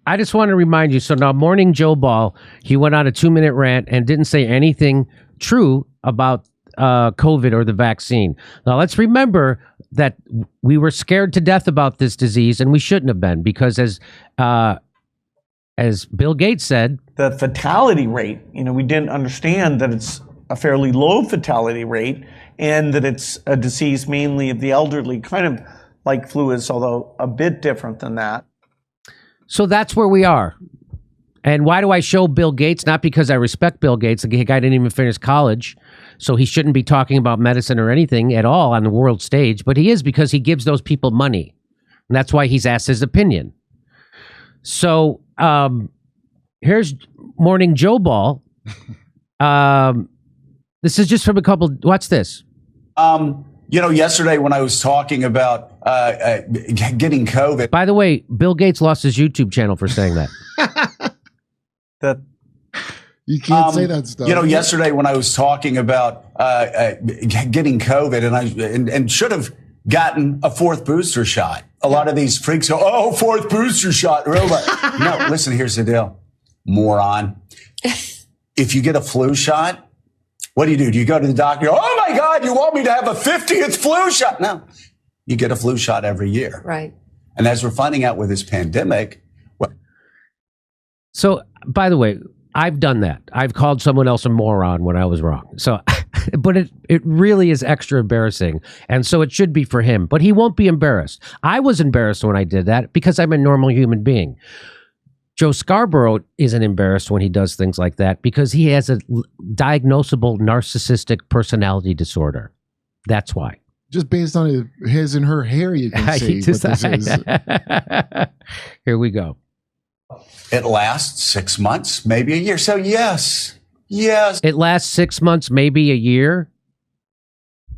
I just want to remind you. So now, Morning Joe Ball, he went on a 2-minute rant and didn't say anything true about COVID or the vaccine. Now, let's remember that we were scared to death about this disease, and we shouldn't have been, because as Bill Gates said, the fatality rate, we didn't understand that it's a fairly low fatality rate and that it's a disease mainly of the elderly, kind of like flu is, although a bit different than that. So that's where we are. And why do I show Bill Gates? Not because I respect Bill Gates. The guy didn't even finish college, so he shouldn't be talking about medicine or anything at all on the world stage. But he is, because he gives those people money. And that's why he's asked his opinion. So here's Morning Joe Ball. This is just from a couple. Watch this. Yesterday when I was talking about getting COVID. By the way, Bill Gates lost his YouTube channel for saying that. You can't say that stuff. Yesterday when I was talking about getting COVID, and should have gotten a 4th booster shot. A lot of these freaks go, "Oh, 4th booster shot." No, listen, here's the deal, moron. If you get a flu shot, what do? Do you go to the doctor? Oh my God, you want me to have a 50th flu shot? No, you get a flu shot every year. Right. And as we're finding out with this pandemic. So, by the way, I've done that. I've called someone else a moron when I was wrong. So, but it really is extra embarrassing. And so it should be for him, but he won't be embarrassed. I was embarrassed when I did that because I'm a normal human being. Joe Scarborough isn't embarrassed when he does things like that because he has a diagnosable narcissistic personality disorder. That's why. Just based on his and her hair, you can see what this is. Here we go. It lasts 6 months, maybe a year. So yes. It lasts 6 months, maybe a year.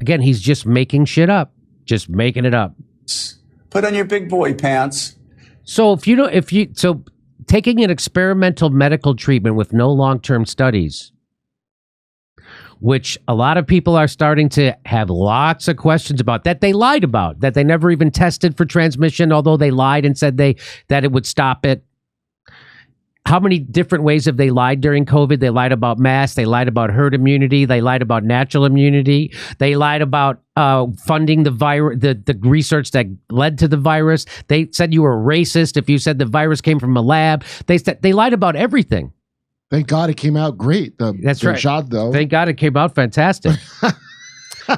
Again, he's just making shit up. Just making it up. Put on your big boy pants. So taking an experimental medical treatment with no long-term studies, which a lot of people are starting to have lots of questions about, that they lied about, that they never even tested for transmission, although they lied and said that it would stop it. How many different ways have they lied during COVID? They lied about masks. They lied about herd immunity. They lied about natural immunity. They lied about funding the virus, the research that led to the virus. They said you were racist if you said the virus came from a lab. They lied about everything. Thank God it came out great. That's right. Shot, though. Thank God it came out fantastic.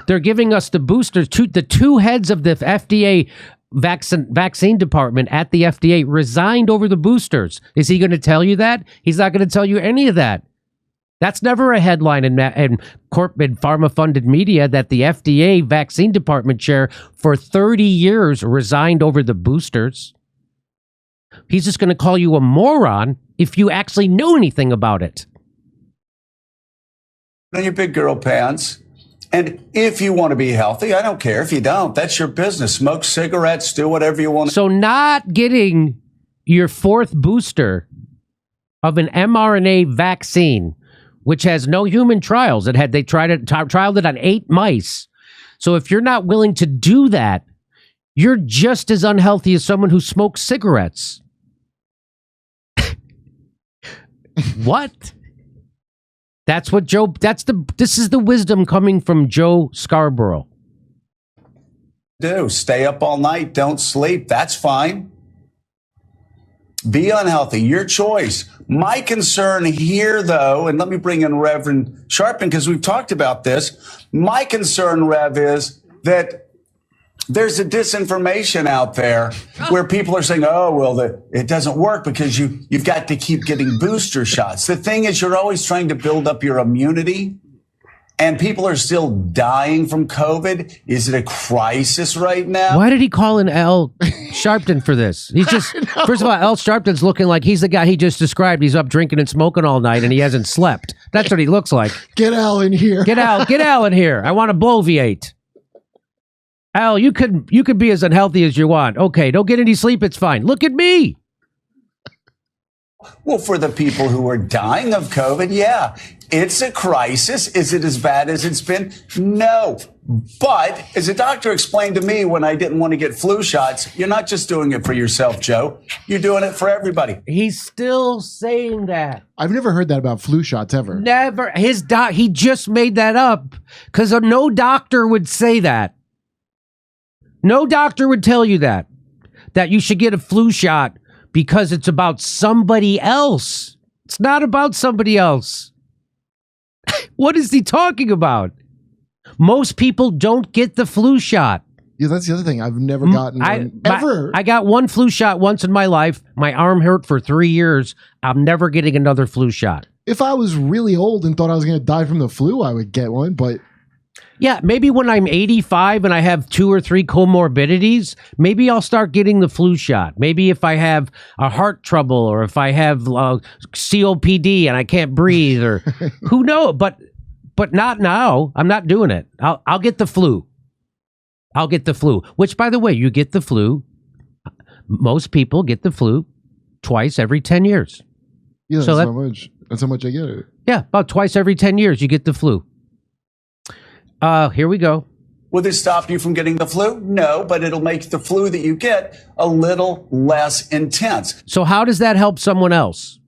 They're giving us the boosters. The two heads of the FDA vaccine department at the FDA resigned over the boosters. Is he going to tell you that? He's not going to tell you any of that. That's never a headline in corporate pharma-funded media, that the FDA vaccine department chair for 30 years resigned over the boosters. He's just going to call you a moron if you actually know anything about it. On your big girl pants. And if you want to be healthy, I don't care if you don't. That's your business. Smoke cigarettes, do whatever you want. So not getting your 4th booster of an mRNA vaccine, which has no human trials. They trialed it on 8 mice. So if you're not willing to do that, you're just as unhealthy as someone who smokes cigarettes. What? This is the wisdom coming from Joe Scarborough. Stay up all night, don't sleep. That's fine. Be unhealthy, your choice. My concern here, though, and let me bring in Reverend Sharpton, because we've talked about this. My concern, Rev, is that there's a disinformation out there where people are saying, oh, well, it doesn't work because you've got to keep getting booster shots. The thing is, you're always trying to build up your immunity, and people are still dying from COVID. Is it a crisis right now? Why did he call in Al Sharpton for this? He's just, first of all, Al Sharpton's looking like he's the guy he just described. He's up drinking and smoking all night and he hasn't slept. That's what he looks like. Get Al in here. Get Al in here. I want to bloviate. Al, you could be as unhealthy as you want. Okay, don't get any sleep. It's fine. Look at me. Well, for the people who are dying of COVID, yeah. It's a crisis. Is it as bad as it's been? No. But as a doctor explained to me when I didn't want to get flu shots, you're not just doing it for yourself, Joe. You're doing it for everybody. He's still saying that. I've never heard that about flu shots ever. Never. He just made that up because no doctor would say that. No doctor would tell you that you should get a flu shot because it's about somebody else. It's not about somebody else. What is he talking about? Most people don't get the flu shot. Yeah, that's the other thing. I've never gotten one ever. I got one flu shot once in my life. My arm hurt for 3 years. I'm never getting another flu shot. If I was really old and thought I was going to die from the flu, I would get one. But yeah, maybe when I'm 85 and I have 2 or 3 comorbidities, maybe I'll start getting the flu shot. Maybe if I have a heart trouble or if I have COPD and I can't breathe or who knows, but not now. I'm not doing it. I'll get the flu. I'll get the flu, which by the way, you get the flu. Most people get the flu twice every 10 years. Yeah, so that's how much I get it. Yeah, about twice every 10 years you get the flu. Here we go. Will this stop you from getting the flu? No, but it'll make the flu that you get a little less intense. So how does that help someone else?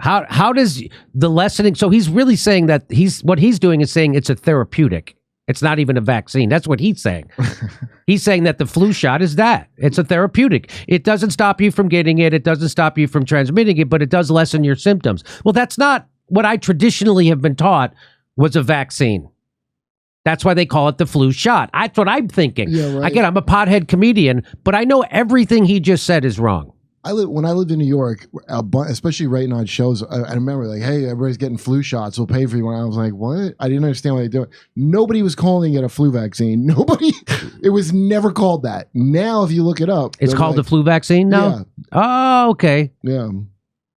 How does the lessening? So he's really saying that what he's doing is saying it's a therapeutic. It's not even a vaccine. That's what he's saying. He's saying that the flu shot is that. It's a therapeutic. It doesn't stop you from getting it. It doesn't stop you from transmitting it, but it does lessen your symptoms. Well, that's not what I traditionally have been taught was a vaccine. That's why they call it the flu shot. That's what I'm thinking. Yeah, right. Again, I'm a pothead comedian, but I know everything he just said is wrong. When I lived in New York, especially writing on shows, I remember like, hey, everybody's getting flu shots. We'll pay for you. And I was like, what? I didn't understand what they do. Nobody was calling it a flu vaccine. Nobody. It was never called that. Now, if you look it up, it's called the flu vaccine now? Yeah. Oh, okay. Yeah.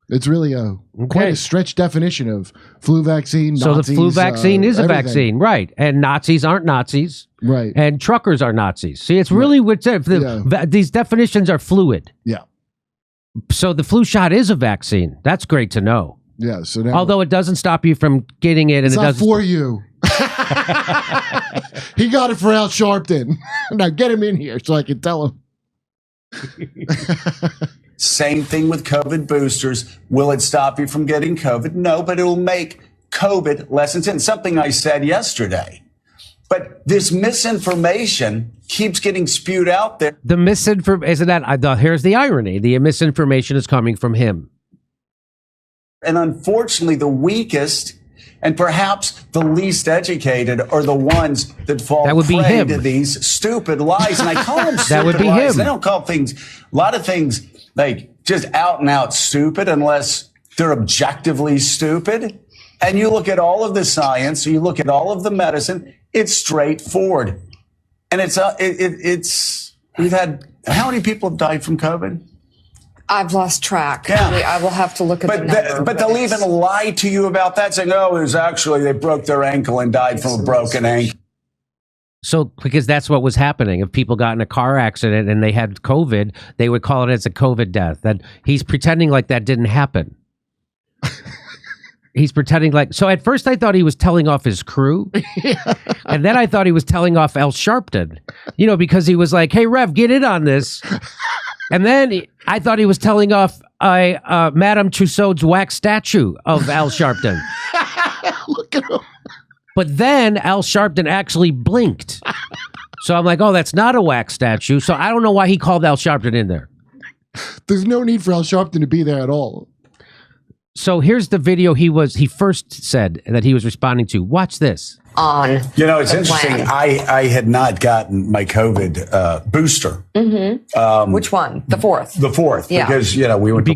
It's really quite a stretched definition of flu vaccine. So Nazis, the flu vaccine is a everything. vaccine, right? And Nazis aren't Nazis, right? And truckers are Nazis. See, it's really these definitions are fluid. Yeah. So the flu shot is a vaccine. That's great to know. Yeah. So now, although it doesn't stop you from getting it, and it's it not doesn't for you. He got it for Al Sharpton. Now get him in here so I can tell him. Same thing with COVID boosters. Will it stop you from getting COVID? No, but it will make COVID less intense. Something I said yesterday. But this misinformation keeps getting spewed out there. The misinformation, isn't that, here's the irony. The misinformation is coming from him. And unfortunately, the weakest and perhaps the least educated are the ones that fall prey to these stupid lies. And I call them stupid that would be lies. Him. They don't call things, a lot of things, like just out and out stupid unless they're objectively stupid. And you look at all of the science, you look at all of the medicine, it's straightforward. And we've had, how many people have died from COVID? I've lost track. Yeah. I will have to look at the number. But they'll even lie to you about that, saying, oh, it was actually they broke their ankle and died from a broken ankle. So, because that's what was happening. If people got in a car accident and they had COVID, they would call it as a COVID death. That he's pretending like that didn't happen. He's pretending like, so at first I thought he was telling off his crew. And then I thought he was telling off Al Sharpton, because he was like, hey, Rev, get in on this. And then I thought he was telling off Madame Tussauds wax statue of Al Sharpton. Look at him. But then Al Sharpton actually blinked. So I'm like, oh, that's not a wax statue. So I don't know why he called Al Sharpton in there. There's no need for Al Sharpton to be there at all. So here's the video he first said that he was responding to. Watch this. It's interesting. I had not gotten my COVID booster. Mm-hmm. Which one? The fourth. The fourth. Yeah. Because, we went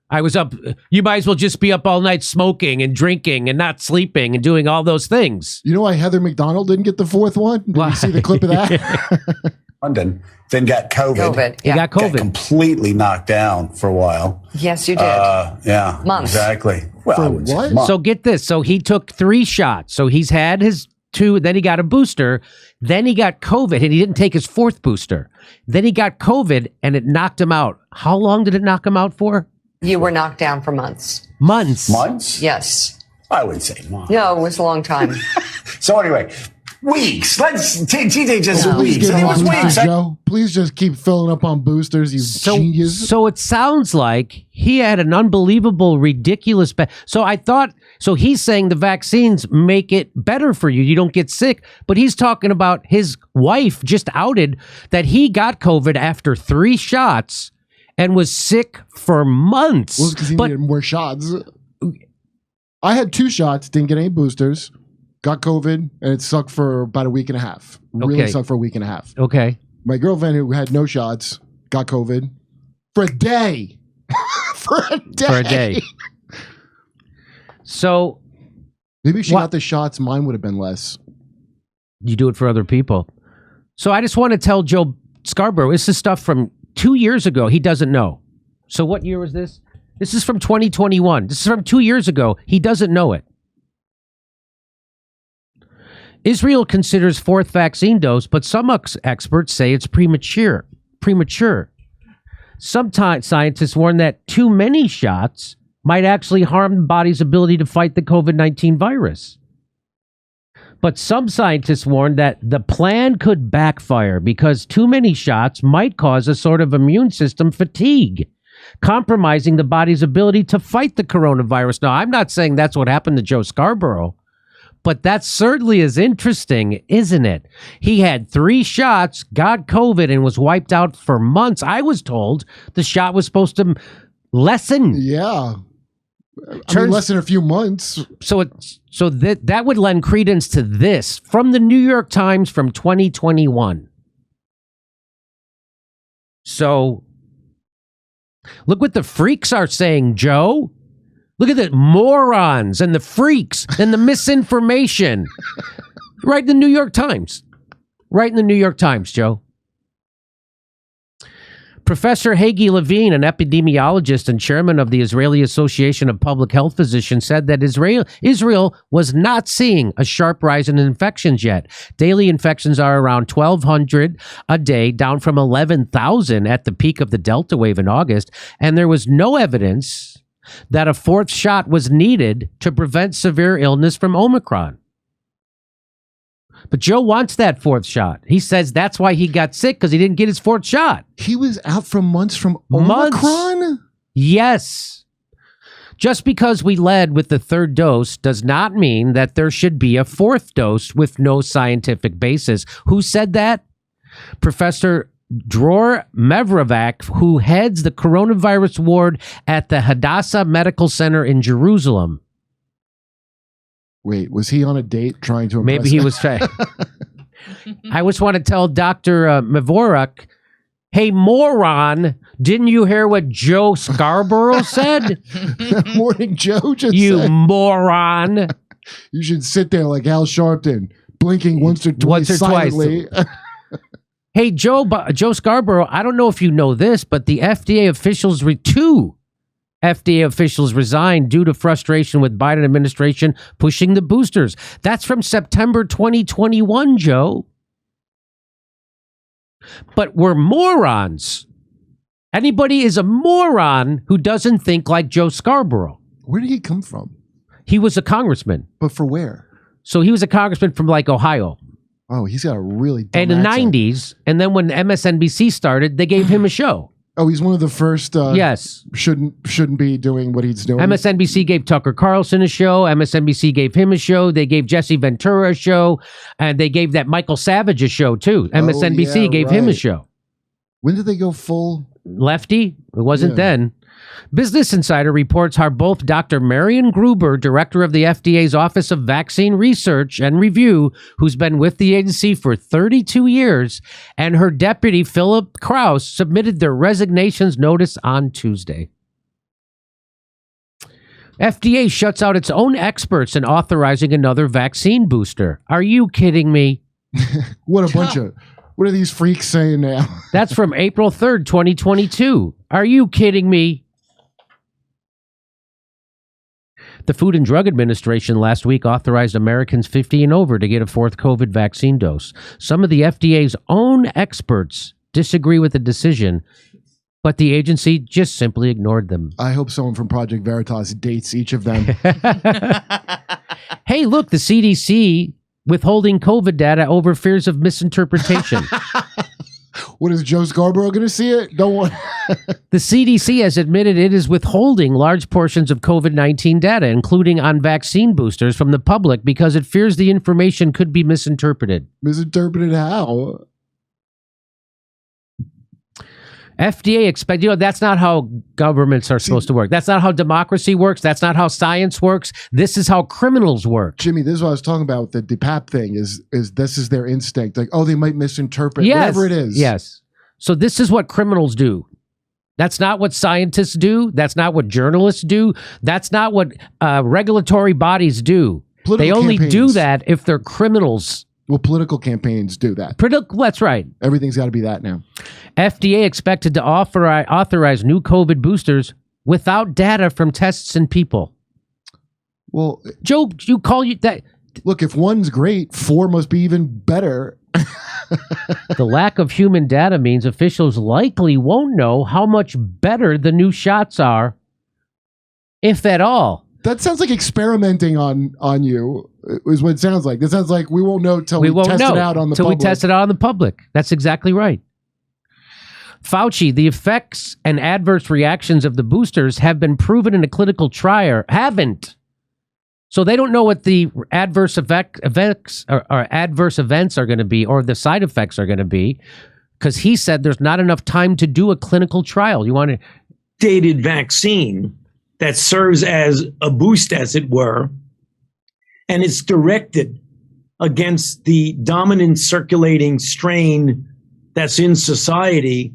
I was up. You might as well just be up all night smoking and drinking and not sleeping and doing all those things. You know why Heather McDonald didn't get the fourth one? Did you see the clip of that? London, then got COVID. He got COVID. Got completely knocked down for a while. Yes, you did. Yeah. Months. Exactly. Well, I wouldn't say what? months. So get this. So he took 3 shots. So he's had his 2, then he got a booster, then he got COVID, and he didn't take his 4th booster. Then he got COVID, and it knocked him out. How long did it knock him out for? You were knocked down for months. Months. Months? Yes. I would say months. No, it was a long time. So anyway, weeks. Let's TJ just Please weeks. get And it on was boosters, weeks. Joe. Please just keep filling up on boosters, you genius. So it sounds like he had an unbelievable, ridiculous. So he's saying the vaccines make it better for you. You don't get sick. But he's talking about his wife just outed that he got COVID after 3 shots and was sick for months. Well, because he needed more shots. I had 2 shots, didn't get any boosters, got COVID, and it sucked for about a week and a half. Really Okay. sucked for a week and a half. Okay. My girlfriend, who had no shots, got COVID for a day. For a day. So Maybe if she What- got the shots, mine would have been less. you do it for other people. So I just want to tell Joe Scarborough, this is stuff from 2 years ago. He doesn't know. So what year was this? This is from 2021. This is from 2 years ago. He doesn't know it. Israel considers 4th vaccine dose, but some experts say it's premature. Sometimes scientists warn that too many shots might actually harm the body's ability to fight the COVID-19 virus. But some scientists warn that the plan could backfire because too many shots might cause a sort of immune system fatigue, compromising the body's ability to fight the coronavirus. Now, I'm not saying that's what happened to Joe Scarborough, but that certainly is interesting, isn't it? He had 3 shots, got COVID, and was wiped out for months. I was told the shot was supposed to lessen. Yeah. I mean, less than a few months. So that would lend credence to this from the New York Times from 2021. So look what the freaks are saying, Joe. Look at the morons and the freaks and the misinformation. Right in the New York Times. Right in the New York Times, Joe. Professor Hagi Levine, an epidemiologist and chairman of the Israeli Association of Public Health Physicians, said that Israel was not seeing a sharp rise in infections yet. Daily infections are around 1,200 a day, down from 11,000 at the peak of the Delta wave in August, and there was no evidence that a 4th shot was needed to prevent severe illness from Omicron. But Joe wants that 4th shot. He says that's why he got sick, because he didn't get his 4th shot. He was out for months from Months. Omicron? Yes. Just because we led with the 3rd dose does not mean that there should be a 4th dose with no scientific basis. Who said that? Professor Dror Mevravak, who heads the coronavirus ward at the Hadassah Medical Center in Jerusalem. Wait, was he on a date trying to impress Maybe he was. I just want to tell Dr. Mevorak, hey, moron, didn't you hear what Joe Scarborough said? Morning Joe just You said, moron. you should sit there like Al Sharpton, blinking once or twice silently. Hey, Joe Scarborough, I don't know if you know this, but the FDA officials, 2 FDA officials resigned due to frustration with Biden administration pushing the boosters. That's from September 2021, Joe. But we're morons. Anybody is a moron who doesn't think like Joe Scarborough. Where did he come from? He was a congressman. But for where? So he was a congressman from like Ohio. Oh, he's got a really dumb In the accent. 90s. And then when MSNBC started, they gave him a show. Oh, he's one of the first. Yes. Shouldn't be doing what he's doing. MSNBC gave Tucker Carlson a show. MSNBC gave him a show. They gave Jesse Ventura a show. And they gave that Michael Savage a show, too. MSNBC yeah, gave him a right. show. When did they go full? Lefty? It wasn't Yeah. then. Business Insider reports how both Dr. Marion Gruber, director of the FDA's Office of Vaccine Research and Review, who's been with the agency for 32 years, and her deputy, Philip Krause, submitted their resignations notice on Tuesday. FDA shuts out its own experts in authorizing another vaccine booster. Are you kidding me? What a bunch of. What are these freaks saying now? That's from April 3rd, 2022. Are you kidding me? The Food and Drug Administration last week authorized Americans 50 and over to get a 4th COVID vaccine dose. Some of the FDA's own experts disagree with the decision, But the agency just simply ignored them. I hope someone from Project Veritas dates each of them. Hey, look, the CDC withholding COVID data over fears of misinterpretation. What is Joe Scarborough going to see it? Don't want. The CDC has admitted it is withholding large portions of COVID-19 data, including on vaccine boosters, from the public because it fears the information could be misinterpreted. Misinterpreted how? FDA expect, that's not how governments are supposed to work. That's not how democracy works. That's not how science works. This is how criminals work. Jimmy, this is what I was talking about with the DPAP thing is this is their instinct. Like, oh, they might misinterpret whatever it is. Yes. So this is what criminals do. That's not what scientists do. That's not what journalists do. That's not what regulatory bodies do. They only do that if they're criminals. Well, political campaigns do that. That's right. Everything's got to be that now. FDA expected to authorize new COVID boosters without data from tests in people. Well, Joe, that. Look, if one's great, 4 must be even better. The lack of human data means officials likely won't know how much better the new shots are, if at all. That sounds like experimenting on you, is what it sounds like. It sounds like we won't know till we test it out on the public. We test it out on the public. That's exactly right. Fauci, the effects and adverse reactions of the boosters have been proven in a clinical trial. Haven't. So they don't know what the adverse events or adverse events are going to be, or the side effects are going to be, because he said there's not enough time to do a clinical trial. You want to dated vaccine that serves as a boost, as it were, and it's directed against the dominant circulating strain that's in society.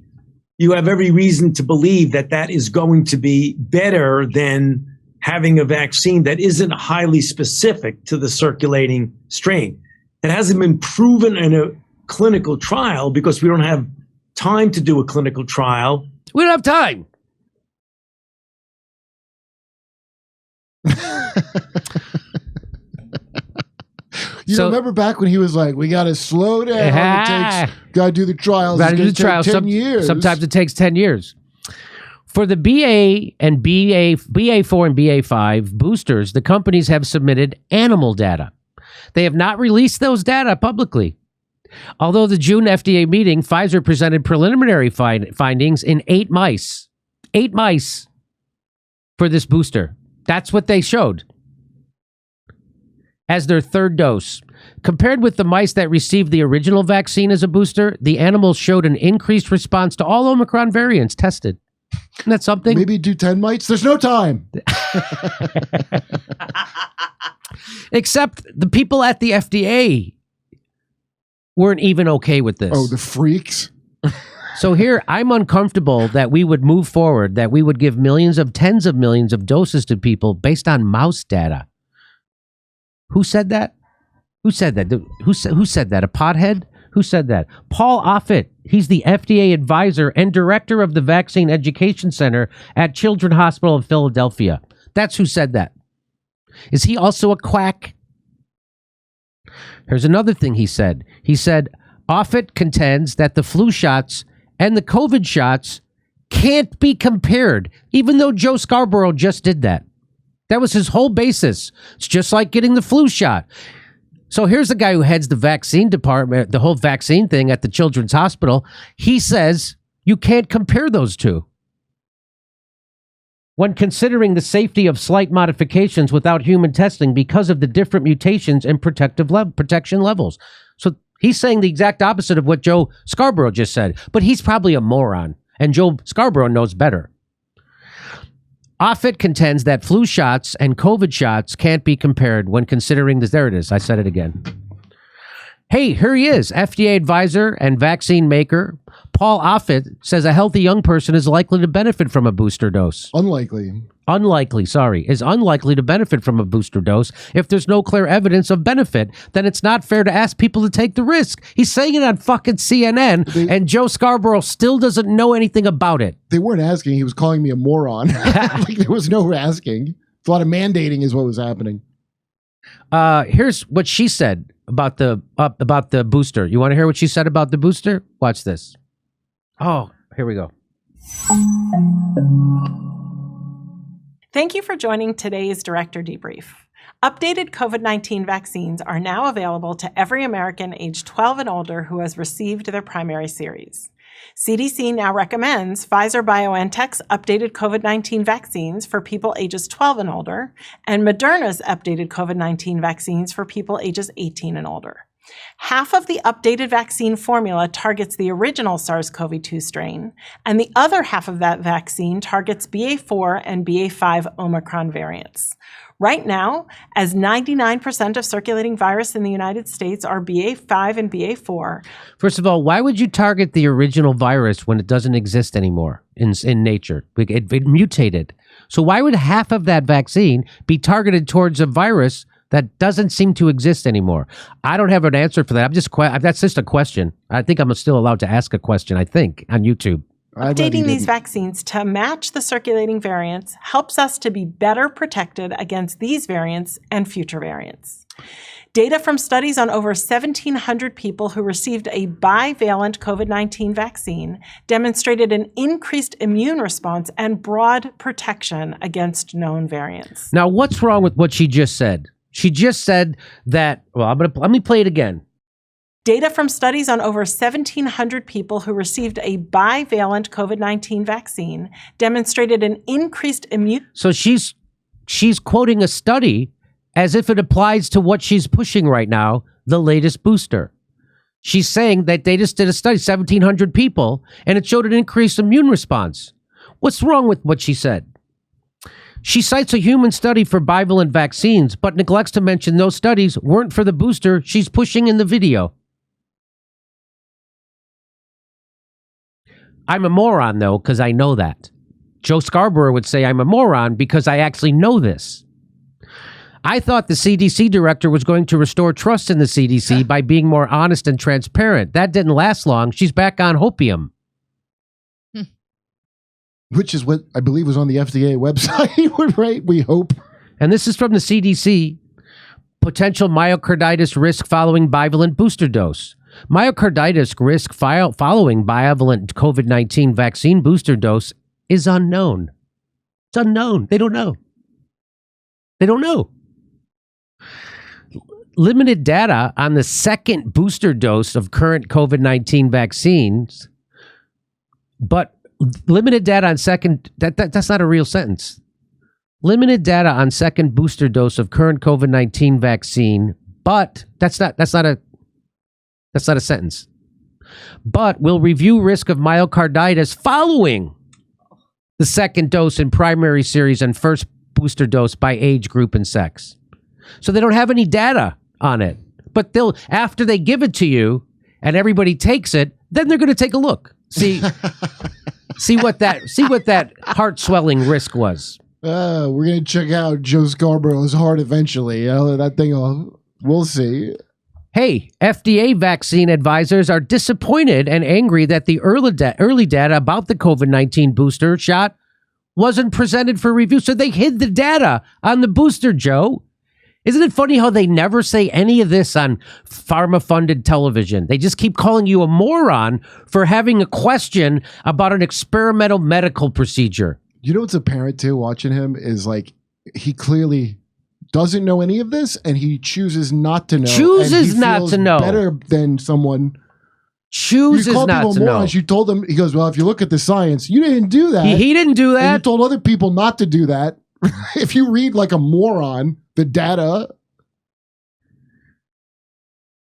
You have every reason to believe that that is going to be better than having a vaccine that isn't highly specific to the circulating strain. It hasn't been proven in a clinical trial because we don't have time to do a clinical trial. We don't have time. You remember back when he was like, we got to slow down. Got to do the trials. Got to do the trials. 10 years. Sometimes it takes 10 years. For the BA4 and BA5 boosters, the companies have submitted animal data. They have not released those data publicly. Although the June FDA meeting, Pfizer presented preliminary findings in 8 mice. 8 mice for this booster. That's what they showed as their third dose. Compared with the mice that received the original vaccine as a booster, the animals showed an increased response to all Omicron variants tested. Isn't that something? Maybe do 10 mites. There's no time. Except the people at the FDA weren't even okay with this. Oh, the freaks. So here, I'm uncomfortable that we would move forward, that we would give tens of millions of doses to people based on mouse data. Who said that? Who said that? Who said that? A pothead? Who said that? Paul Offit. He's the FDA advisor and director of the Vaccine Education Center at Children's Hospital of Philadelphia. That's who said that. Is he also a quack? Here's another thing he said. He said, Offit contends that the flu shots and the COVID shots can't be compared, even though Joe Scarborough just did that. That was his whole basis. It's just like getting the flu shot. So here's the guy who heads the vaccine department, the whole vaccine thing at the Children's Hospital. He says you can't compare those two. When considering the safety of slight modifications without human testing because of the different mutations and protection levels. So he's saying the exact opposite of what Joe Scarborough just said, but he's probably a moron, and Joe Scarborough knows better. Offit contends that flu shots and COVID shots can't be compared when considering this. There it is. I said it again. Hey, here he is, FDA advisor and vaccine maker. Paul Offit says a healthy young person is likely to benefit from a booster dose. Unlikely Is unlikely to benefit from a booster dose. If there's no clear evidence of benefit, then it's not fair to ask people to take the risk. He's saying it on fucking CNN, and Joe Scarborough still doesn't know anything about it. They weren't asking. He was calling me a moron. Like, there was no asking. A lot of mandating is what was happening. Here's what she said about the booster. You want to hear what she said about the booster? Watch this. Oh, here we go. Thank you for joining today's Director Debrief. Updated COVID-19 vaccines are now available to every American aged 12 and older who has received their primary series. CDC now recommends Pfizer-BioNTech's updated COVID-19 vaccines for people ages 12 and older, and Moderna's updated COVID-19 vaccines for people ages 18 and older. Half of the updated vaccine formula targets the original SARS-CoV-2 strain, and the other half of that vaccine targets BA4 and BA5 Omicron variants. Right now, as 99% of circulating virus in the United States are BA5 and BA4. First of all, why would you target the original virus when it doesn't exist anymore in nature? It mutated. So why would half of that vaccine be targeted towards a virus that doesn't seem to exist anymore? I don't have an answer for that. That's just a question. I think I'm still allowed to ask a question, I think, on YouTube. Updating these vaccines to match the circulating variants helps us to be better protected against these variants and future variants. Data from studies on over 1,700 people who received a bivalent COVID-19 vaccine demonstrated an increased immune response and broad protection against known variants. Now, what's wrong with what she just said? She just said that, well, let me play it again. Data from studies on over 1,700 people who received a bivalent COVID-19 vaccine demonstrated an increased immune. So she's quoting a study as if it applies to what she's pushing right now, the latest booster. She's saying that they just did a study, 1,700 people, and it showed an increased immune response. What's wrong with what she said? She cites a human study for bivalent vaccines, but neglects to mention those studies weren't for the booster she's pushing in the video. I'm a moron, though, because I know that. Joe Scarborough would say I'm a moron because I actually know this. I thought the CDC director was going to restore trust in the CDC by being more honest and transparent. That didn't last long. She's back on hopium. Which is what I believe was on the FDA website, right? We hope. And this is from the CDC. Potential myocarditis risk following bivalent booster dose. Myocarditis risk following bivalent COVID-19 vaccine booster dose is unknown. It's unknown. They don't know. They don't know. Limited data on the second booster dose of current COVID-19 vaccines, but limited data on second, that's not a real sentence. Limited data on second booster dose of current COVID-19 vaccine, but that's not a sentence. But will review risk of myocarditis following the second dose in primary series and first booster dose by age group and sex. So they don't have any data on it. But after they give it to you and everybody takes it, then they're going to take a look. See what that heart swelling risk was. We're going to check out Joe Scarborough's heart eventually. That thing, we'll see. Hey, FDA vaccine advisors are disappointed and angry that the early data about the COVID-19 booster shot wasn't presented for review. So they hid the data on the booster, Joe. Isn't it funny how they never say any of this on pharma-funded television? They just keep calling you a moron for having a question about an experimental medical procedure. You know what's apparent, too, watching him is like he clearly doesn't know any of this, and he chooses not to know. Chooses not to know. Better than someone. Chooses you not people to morons. know. You told them, he goes, well, if you look at the science, you didn't do that. He didn't do that. And you told other people not to do that. If you read like a moron, the data.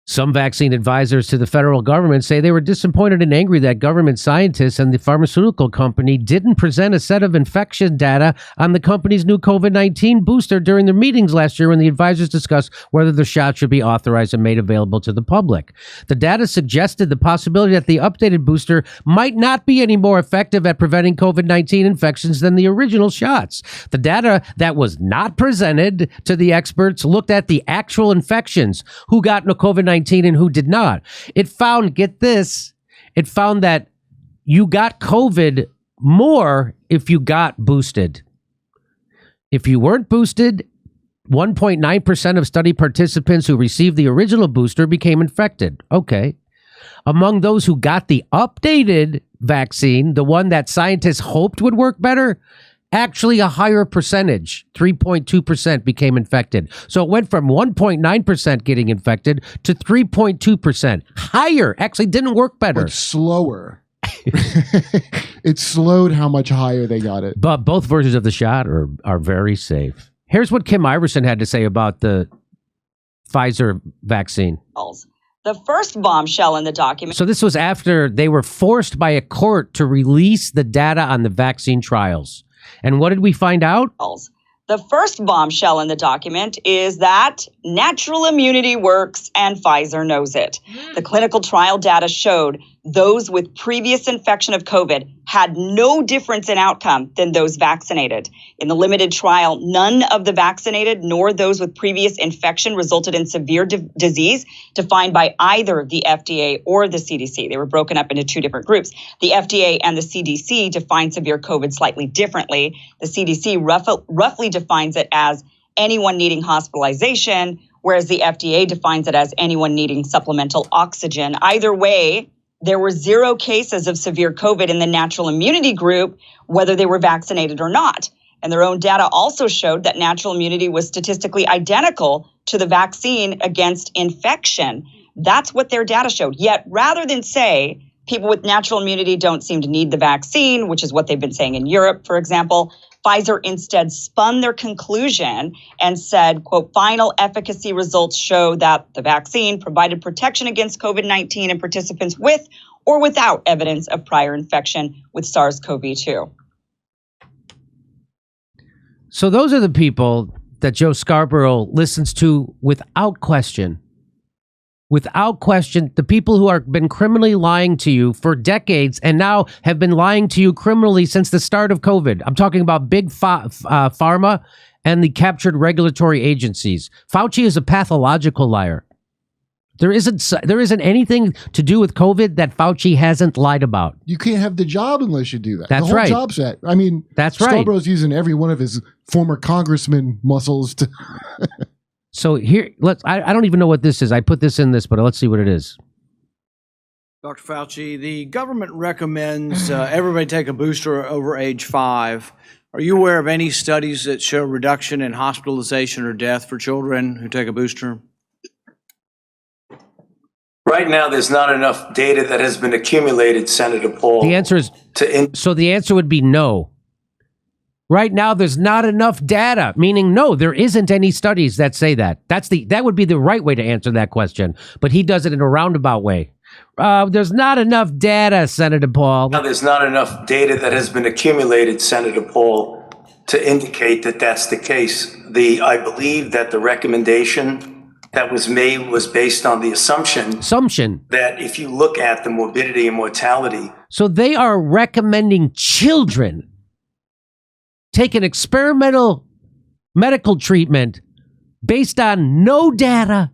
Some vaccine advisors to the federal government say they were disappointed and angry that government scientists and the pharmaceutical company didn't present a set of infection data on the company's new COVID-19 booster during their meetings last year when the advisors discussed whether the shot should be authorized and made available to the public. The data suggested the possibility that the updated booster might not be any more effective at preventing COVID-19 infections than the original shots. The data that was not presented to the experts looked at the actual infections, who got COVID-19 and who did not. It found, get this, it found that you got COVID more if you got boosted. If you weren't boosted, 1.9% of study participants who received the original booster became infected. Okay. Among those who got the updated vaccine, the one that scientists hoped would work better, actually a higher percentage, 3.2% became infected. So it went from 1.9% getting infected to 3.2%. Higher, actually didn't work better. But slower. It slowed how much higher they got it. But both versions of the shot are very safe. Here's what Kim Iverson had to say about the Pfizer vaccine. The first bombshell in the document. So this was after they were forced by a court to release the data on the vaccine trials. And what did we find out? The first bombshell in the document is that natural immunity works and Pfizer knows it. The clinical trial data showed those with previous infection of COVID had no difference in outcome than those vaccinated. In the limited trial, none of the vaccinated nor those with previous infection resulted in severe disease defined by either the FDA or the CDC. They were broken up into two different groups. The FDA and the CDC define severe COVID slightly differently. The CDC roughly defines it as anyone needing hospitalization, whereas the FDA defines it as anyone needing supplemental oxygen. Either way, there were 0 cases of severe COVID in the natural immunity group, whether they were vaccinated or not. And their own data also showed that natural immunity was statistically identical to the vaccine against infection. That's what their data showed. Yet, rather than say people with natural immunity don't seem to need the vaccine, which is what they've been saying in Europe, for example, Pfizer instead spun their conclusion and said, quote, final efficacy results show that the vaccine provided protection against COVID-19 in participants with or without evidence of prior infection with SARS-CoV-2. So those are the people that Joe Scarborough listens to without question. Without question, the people who have been criminally lying to you for decades and now have been lying to you criminally since the start of COVID. I'm talking about big pharma and the captured regulatory agencies. Fauci is a pathological liar. There isn't anything to do with COVID that Fauci hasn't lied about. You can't have the job unless you do that. That's the whole right. Job set. I mean, that's right. Scarborough's using every one of his former congressman muscles to. So here, I don't even know what this is. I put this in this, but let's see what it is. Dr. Fauci, the government recommends everybody take a booster over age 5. Are you aware of any studies that show reduction in hospitalization or death for children who take a booster? Right now, there's not enough data that has been accumulated, Senator Paul. The answer is, so the answer would be no. Right now, there's not enough data, meaning no, there isn't any studies that say that. That would be the right way to answer that question, but he does it in a roundabout way. There's not enough data, Senator Paul. Now, there's not enough data that has been accumulated, Senator Paul, to indicate that that's the case. I believe that the recommendation that was made was based on the assumption that if you look at the morbidity and mortality. So they are recommending children take an experimental medical treatment based on no data.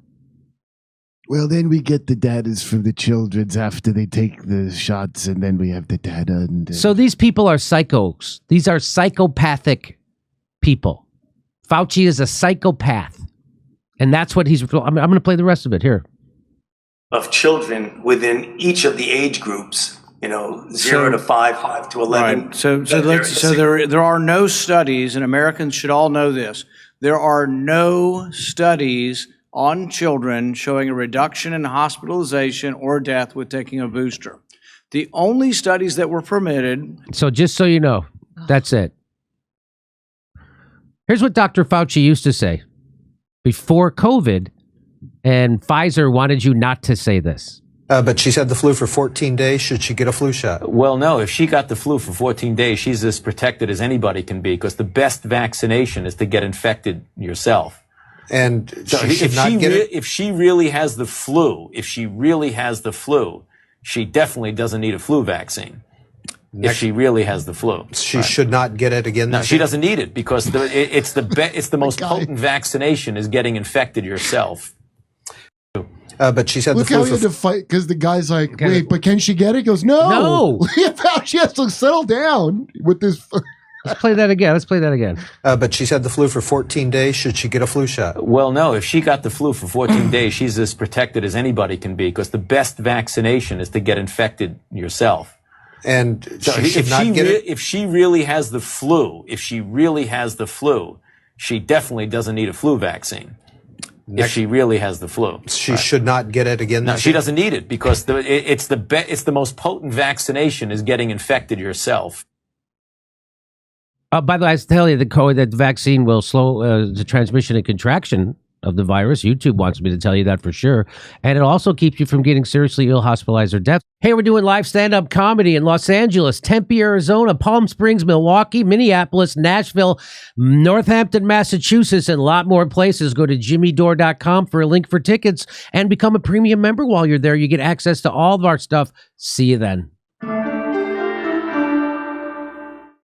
Well, then we get the data from the children's after they take the shots, and then we have the data. And so these people are psychos. These are psychopathic people. Fauci is a psychopath. And that's what he's... I'm going to play the rest of it here. Of children within each of the age groups, 0 to 5, 5 to 11. Right. So there are no studies, and Americans should all know this. There are no studies on children showing a reduction in hospitalization or death with taking a booster. The only studies that were permitted... So just so you know, that's it. Here's what Dr. Fauci used to say before COVID, and Pfizer wanted you not to say this. But she's had the flu for 14 days. Should she get a flu shot? Well, no. If she got the flu for 14 days, she's as protected as anybody can be, because the best vaccination is to get infected yourself. And so if she really has the flu, she definitely doesn't need a flu vaccine. If she really has the flu, she should not get it again. No, she doesn't need it, because it's the most potent vaccination is getting infected yourself. But she said look how he had to fight, because the guy's like, wait, but can she get it? He goes, no. She has to settle down with this. Let's play that again. But she's had the flu for 14 days. Should she get a flu shot? Well, no, if she got the flu for 14 days, she's as protected as anybody can be, because the best vaccination is to get infected yourself. And So she should not get it? if she really has the flu, she definitely doesn't need a flu vaccine. If she really has the flu, She should not get it again. no, this she year? doesn't need it, because it's the most potent vaccination is getting infected yourself. By the way, I tell you, the vaccine will slow the transmission and contraction of the virus. YouTube wants me to tell you that for sure. And it also keeps you from getting seriously ill, hospitalized, or death. Hey, we're doing live stand-up comedy in Los Angeles, Tempe, Arizona, Palm Springs, Milwaukee, Minneapolis, Nashville, Northampton, Massachusetts, and a lot more places. Go to jimmydore.com for a link for tickets and become a premium member while you're there. You get access to all of our stuff. See you then.